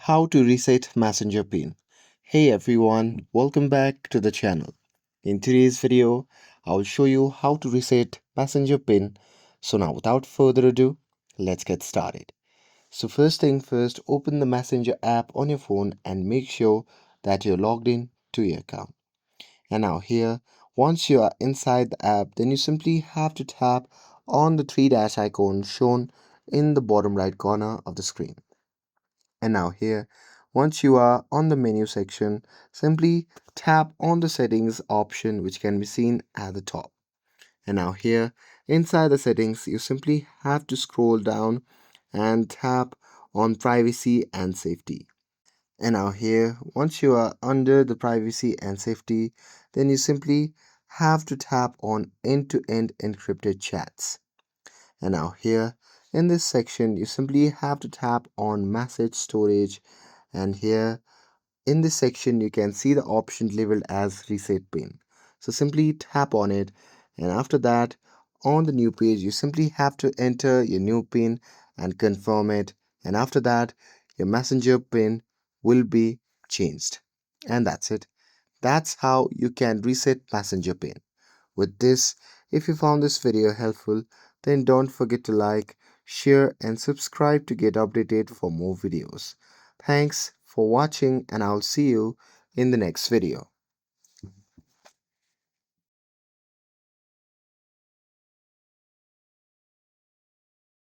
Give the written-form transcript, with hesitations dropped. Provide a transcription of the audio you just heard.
How to reset Messenger pin. Hey everyone, welcome back to the channel. In today's video, I will show you how to reset Messenger pin. So now without further ado, let's get started. So first thing first, open the Messenger app on your phone and make sure that you're logged in to your account. And now here, once you are inside the app, then you simply have to tap on the three dash icon shown in the bottom right corner of the screen. And now here, once you are on the menu section, simply tap on the settings option which can be seen at the top. And now here, inside the settings, you simply have to scroll down and tap on privacy and safety. And now here, once you are under the privacy and safety, then you simply have to tap on end-to-end encrypted chats. And now here in this section, you simply have to tap on message storage, and here in this section you can see the option labeled as reset pin. So simply tap on it, and after that on the new page you simply have to enter your new pin and confirm it, and after that your messenger pin will be changed. And that's it. That's how you can reset messenger pin. With this, if you found this video helpful, then don't forget to like, share, and subscribe to get updated for more videos. Thanks for watching, and I'll see you in the next video.